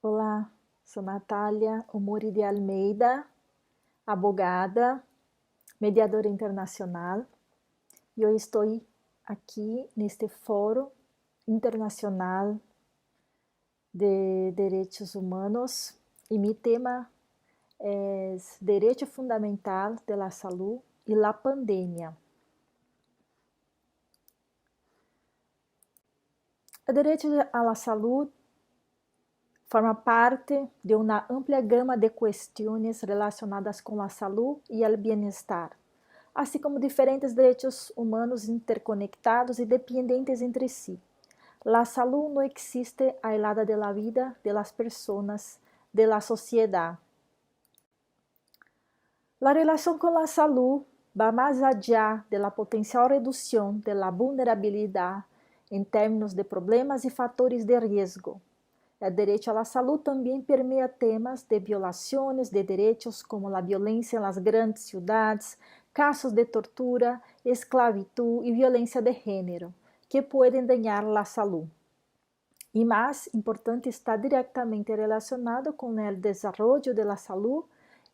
Olá, sou Natália Omori de Almeida, abogada, mediadora internacional, e eu estou aqui neste Fórum Internacional de Direitos Humanos e meu tema é Direito Fundamental de la Salud e la Pandemia. O direito à la saúde forma parte de uma ampla gama de questões relacionadas com a saúde e o bem-estar, assim como diferentes direitos humanos interconectados e dependentes entre si. La salud no existe aislada de la vida de las personas, de la sociedad. La relación con la salud va más allá de la potencial reducción de la vulnerabilidad en términos de problemas y factores de riesgo. El derecho a la salud también permea temas de violaciones de derechos como la violencia en las grandes ciudades, casos de tortura, esclavitud y violencia de género, que pueden dañar la salud. Y más importante, está directamente relacionado con el desarrollo de la salud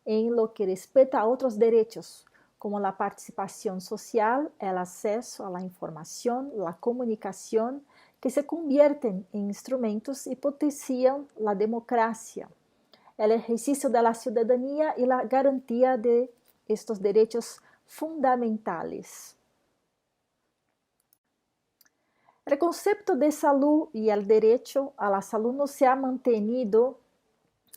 en lo que respecta a otros derechos, como la participación social, el acceso a la información, la comunicación, que se convierten en instrumentos y potencian la democracia, el ejercicio de la ciudadanía y la garantía de estos derechos fundamentales. El concepto de salud y el derecho a la salud no se ha mantenido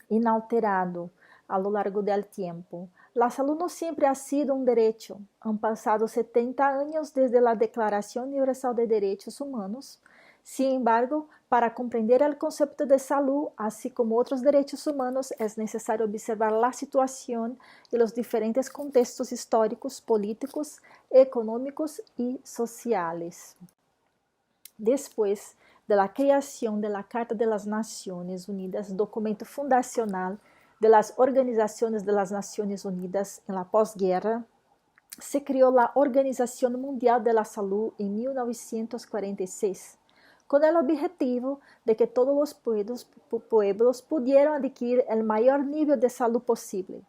inalterado a lo largo del tiempo. La salud no siempre ha sido un derecho. Han pasado 70 años desde la Declaración Universal de Derechos Humanos. Sin embargo, para comprender el concepto de salud, así como otros derechos humanos, es necesario observar la situación y los diferentes contextos históricos, políticos, económicos y sociales. Después de la creación de la Carta de las Naciones Unidas, documento fundacional de las organizaciones de las Naciones Unidas en la posguerra, se creó la Organización Mundial de la Salud en 1946, con el objetivo de que todos los pueblos pudieran adquirir el mayor nivel de salud posible.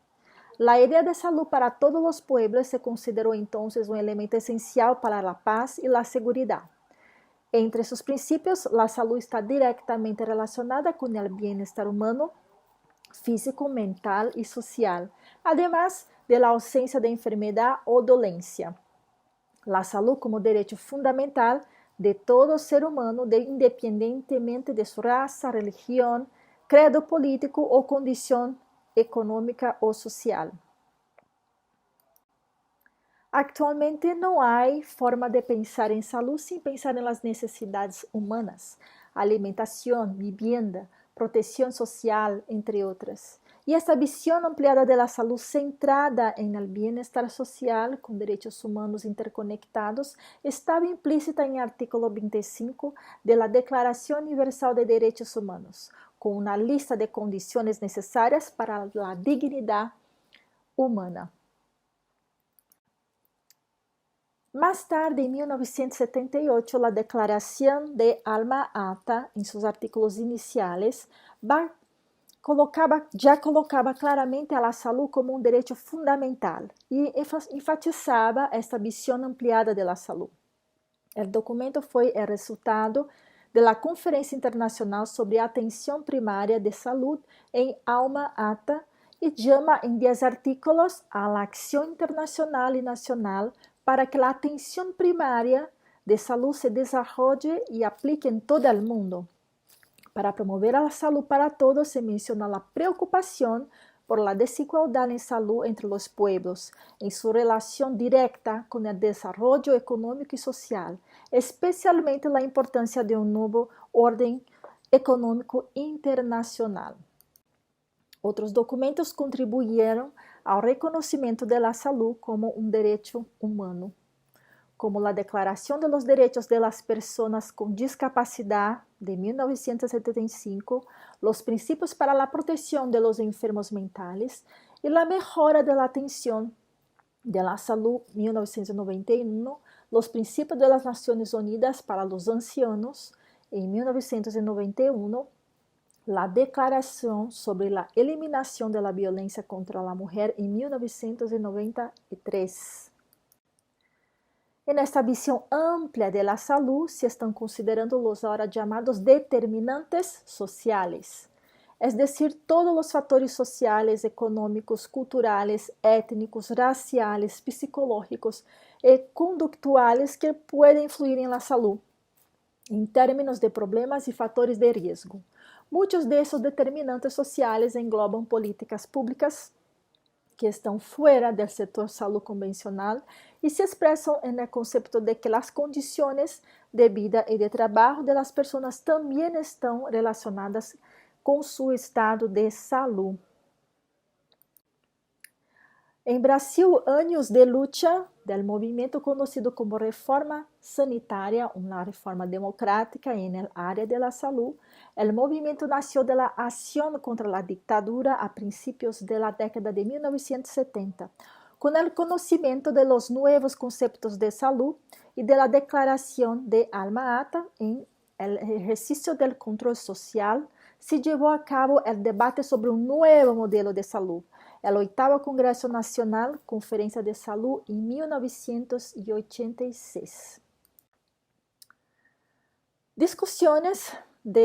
La idea de salud para todos los pueblos se consideró entonces un elemento esencial para la paz y la seguridad. Entre sus principios, la salud está directamente relacionada con el bienestar humano, físico, mental y social, además de la ausencia de enfermedad o dolencia. La salud como derecho fundamental de todo ser humano, independientemente de su raza, religión, credo político o condición económica o social. Actualmente não há forma de pensar em saúde sem pensar nas necessidades humanas, alimentação, vivienda, proteção social, entre outras. E esta visão ampliada da saúde centrada em el bienestar social com direitos humanos interconectados estava implícita em artículo 25 da Declaração Universal de Direitos Humanos, com uma lista de condições necessárias para a dignidade humana. Más tarde, en 1978, la Declaración de Alma-Ata, en sus artículos iniciales, já colocava claramente a la salud como um direito fundamental e enfatizava esta visão ampliada da saúde. O documento foi o resultado da Conferência Internacional sobre a Atenção Primária de Saúde em Alma-Ata e chama em 10 artículos a la acción internacional e nacional para que a atenção primária de saúde se desarrolle e aplique em todo o mundo. Para promover a saúde para todos, se menciona a preocupação por la desigualdade em saúde entre os pueblos, em sua relação directa com o desenvolvimento econômico e social, especialmente a importância de um novo ordem econômico internacional. Outros documentos contribuíram ao reconhecimento da saúde como um direito humano, como a Declaração de los Derechos de las Personas con Discapacidad de 1975, los Principios para la Protección de los Enfermos Mentales e la Mejora de la Atención de la Salud 1991, los Principios de las Naciones Unidas para los Ancianos en 1991, la Declaración sobre la Eliminación de la Violencia contra la Mujer en 1993. En esta visión amplia de la salud se están considerando los ahora llamados determinantes sociales, es decir, todos los factores sociales, económicos, culturales, étnicos, raciales, psicológicos y conductuales que pueden influir en la salud, en términos de problemas y factores de riesgo. Muchos de esos determinantes sociales engloban políticas públicas que estão fora do setor salud convencional e se expressam no conceito de que as condições de vida e de trabalho das pessoas também estão relacionadas com seu estado de saúde. Em Brasil, anos de luta do movimento conhecido como reforma sanitária, uma reforma democrática na área da saúde. O movimento nasceu da ação contra a ditadura a princípios da década de 1970, com o conhecimento de los novos conceitos de saúde e da declaração de Alma-Ata. Em el exercício do controle social, se levou a cabo o debate sobre um novo modelo de saúde, o 8º Congresso Nacional, Conferência de Saúde, em 1986. Discussões do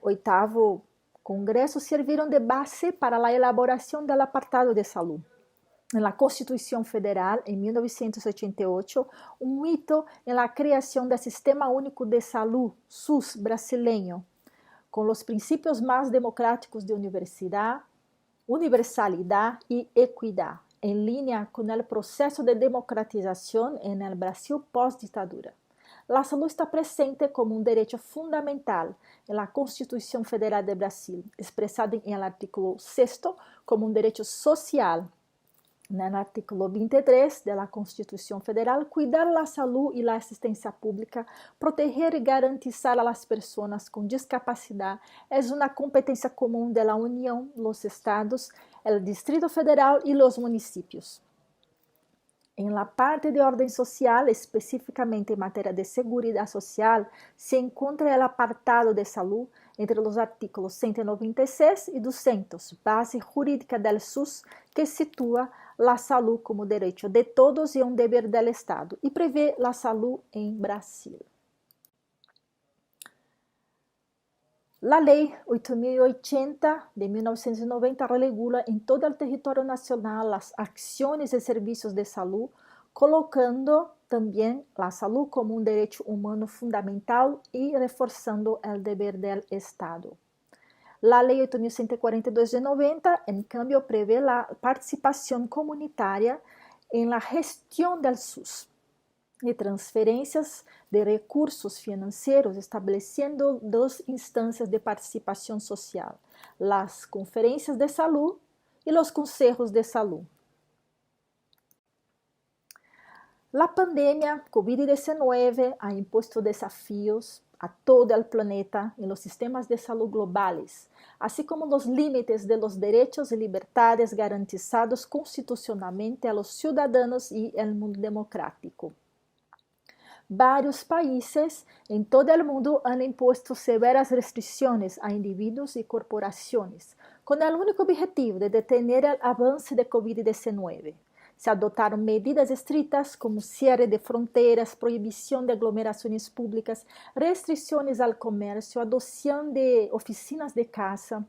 8º Congresso serviram de base para a elaboração do apartado de saúde. Na Constituição Federal, em 1988, um hito na criação do Sistema Único de Saúde, SUS, brasileiro, com os princípios mais democráticos de universalidade e equidade, em linha com o processo de democratização no Brasil pós-ditadura. A saúde está presente como um direito fundamental na Constituição Federal do Brasil, expressada em artículo 6º como um direito social. No artículo 23 da Constituição Federal, cuidar da saúde e da assistência pública, proteger e garantizar a las pessoas com discapacidade é uma competência comum da União, os estados, o Distrito Federal e os municípios. Em la parte de ordem social, especificamente em matéria de seguridade social, se encontra o apartado de saúde entre os artículos 196 e 200, base jurídica do SUS, que situa a saúde como direito de todos e um dever do Estado, e prevê a saúde em Brasil. A Lei 8.080 de 1990 regula em todo o território nacional as ações e serviços de saúde, colocando também a saúde como um direito humano fundamental e reforçando o dever do Estado. A Lei 8.142 de 90, em cambio, prevê a participação comunitária em la gestão do SUS e transferências de recursos financeiros, estabelecendo 2 instâncias de participação social, as conferências de saúde e os conselhos de saúde. A pandemia COVID-19 ha imposto desafios a todo o planeta em los sistemas de saúde globais, assim como os límites de los derechos e liberdades garantizados constitucionalmente a los ciudadanos e al mundo democrático. Vários países em todo o mundo han imposto severas restrições a indivíduos e corporações, com o único objetivo de detener o avance de COVID-19. Se adotaram medidas estritas como cierre de fronteiras, proibição de aglomerações públicas, restrições ao comércio, adoção de oficinas de casa,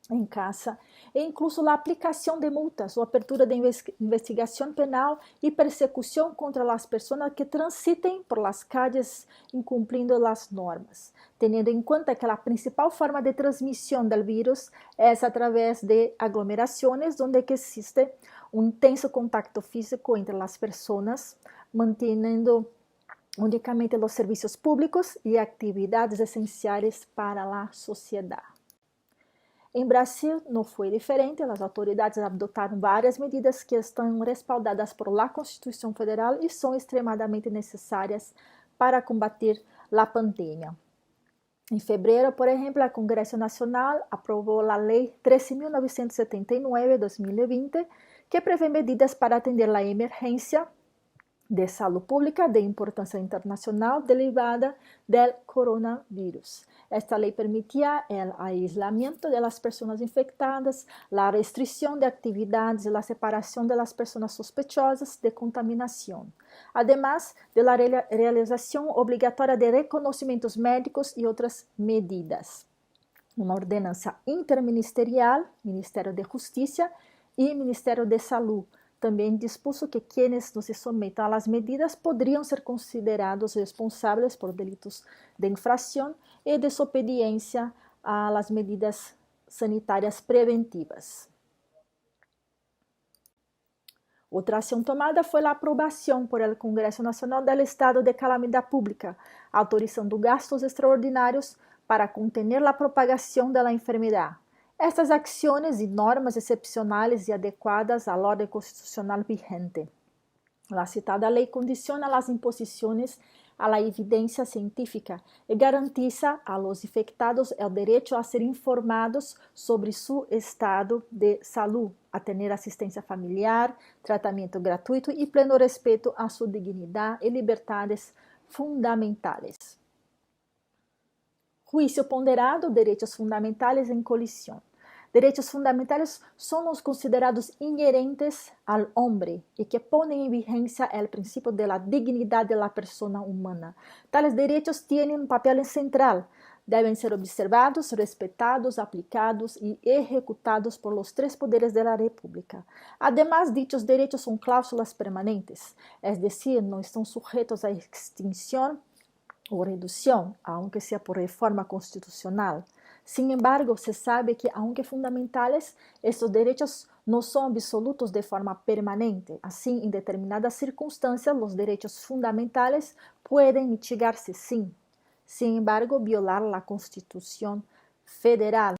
em casa, e incluso a aplicação de multas ou abertura de investigação penal e persecução contra as pessoas que transitem por las calles incumplindo as normas, tendo em conta que a principal forma de transmissão do vírus é através de aglomerações, onde existe intenso contacto físico entre as pessoas, mantendo unicamente os serviços públicos e atividades essenciais para a sociedade. Em Brasil não foi diferente, as autoridades adotaram várias medidas que estão respaldadas por la Constituição Federal e são extremadamente necessárias para combater a pandemia. Em fevereiro, por exemplo, o Congresso Nacional aprovou a Lei 13.979 de 2020, que prevê medidas para atender a emergência de salud pública de importancia internacional derivada del coronavirus. Esta ley permitía el aislamiento de las personas infectadas, la restricción de actividades y la separación de las personas sospechosas de contaminación, además de la realización obligatoria de reconocimientos médicos y otras medidas. Uma ordenança interministerial, Ministério de Justiça e Ministério de Saúde, também dispuso que quienes não se sometam às medidas poderiam ser considerados responsáveis por delitos de infração e desobediência às medidas sanitárias preventivas. Outra ação tomada foi a aprovação por el Congresso Nacional do Estado de Calamidade Pública, autorizando gastos extraordinários para contener a propagação da enfermidade. Estas acciones y normas excepcionales y adecuadas al orden constitucional vigente. La citada ley condiciona las imposiciones a la evidencia científica y garantiza a los infectados el derecho a ser informados sobre su estado de salud, a tener asistencia familiar, tratamiento gratuito y pleno respeto a su dignidad y libertades fundamentales. Juicio ponderado, direitos fundamentais em colisão. Direitos fundamentais são os considerados inerentes ao homem e que põem em vigência o princípio da dignidade da pessoa humana. Tales direitos têm um papel central. Devem ser observados, respeitados, aplicados e executados por los três poderes da República. Además, dichos direitos são cláusulas permanentes, es decir, não estão sujeitos a extinção o reducción, aunque sea por reforma constitucional. Sin embargo, se sabe que, aunque fundamentales, estos derechos no son absolutos de forma permanente. Así, en determinadas circunstancias, los derechos fundamentales pueden mitigarse, sí. Sin embargo, violar la Constitución Federal.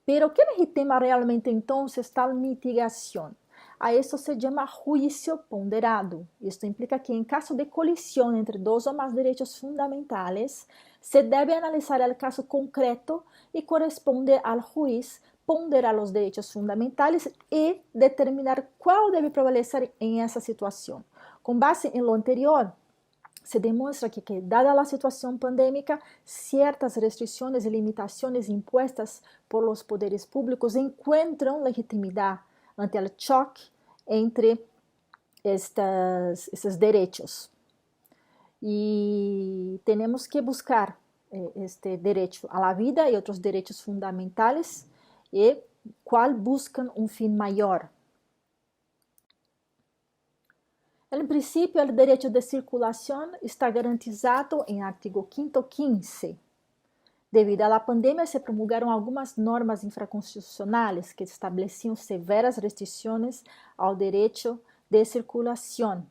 Pero, ¿qué legitima realmente entonces tal mitigación? A esto se llama juicio ponderado. Esto implica que en caso de colisión entre dos o más derechos fundamentales, se debe analizar el caso concreto y corresponde al juez ponderar los derechos fundamentales y determinar cuál debe prevalecer en esa situación. Con base en lo anterior, se demuestra que, dada la situación pandémica, ciertas restricciones y limitaciones impuestas por los poderes públicos encuentran legitimidad ante el choque entre estos derechos. Y tenemos que buscar este derecho a la vida y otros derechos fundamentales, y cuál buscan un fin mayor. En principio, el derecho de circulación está garantizado en artículo 515. Devido a la pandemia, se promulgaram algumas normas infraconstitucionais que estabeleciam severas restrições ao direito de circulação.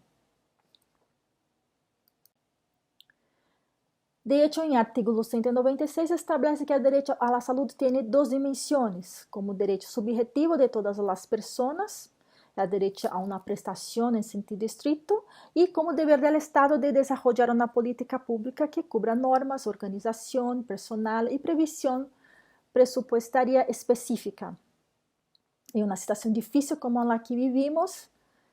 De hecho, em artículo 196 establece que o direito à saúde tem duas dimensões, como direito subjetivo de todas as pessoas, o direito a uma prestação em sentido estrito, e como dever do Estado de desenvolver uma política pública que cubra normas, organização, personal e previsão presupuestaria específica. Em uma situação difícil como a que vivimos,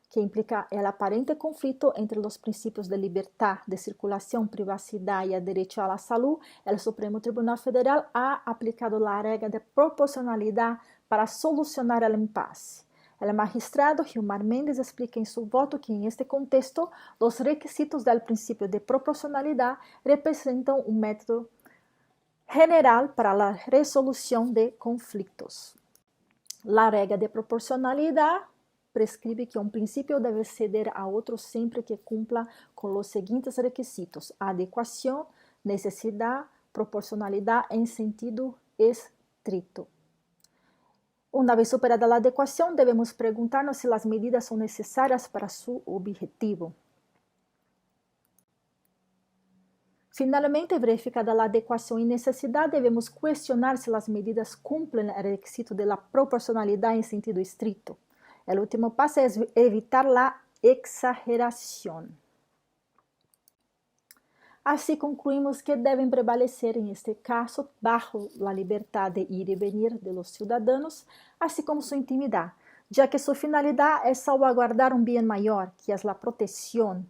que implica o aparente conflito entre os princípios de liberdade de circulação, privacidade e o direito à saúde, o Supremo Tribunal Federal ha aplicado a regra de proporcionalidade para solucionar o impasse. El magistrado Gilmar Mendes explica en su voto que en este contexto los requisitos del principio de proporcionalidad representan un método general para la resolución de conflictos. La regla de proporcionalidad prescribe que un principio debe ceder a otro siempre que cumpla con los siguientes requisitos: adecuación, necesidad, proporcionalidad en sentido estricto. Uma vez superada a adequação, devemos perguntar-nos se as medidas são necessárias para seu objetivo. Finalmente, verificada a adequação e necessidade, devemos questionar se as medidas cumprem o requisito de la proporcionalidade em sentido estrito. O último passo é evitar a exageração. Assim, concluímos que devem prevalecer, em este caso, bajo la libertad de ir y venir de los ciudadanos, así como su intimidad, ya que su finalidad es salvaguardar un bien mayor, que es la protección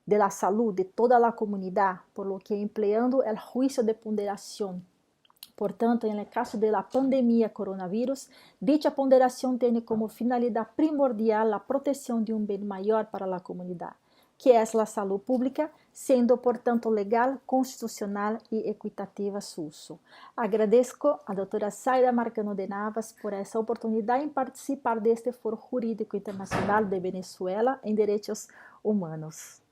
de la salud de toda la comunidad, por lo que empleando el juicio de ponderación. Por tanto, en el caso de la pandemia coronavirus, dicha ponderación tiene como finalidad primordial la protección de un bien mayor para la comunidad, que es la salud pública, siendo por tanto legal, constitucional y equitativa su uso. Agradezco a doutora Zaida Marcano de Navas por essa oportunidade em participar deste Foro Jurídico Internacional de Venezuela em Direitos Humanos.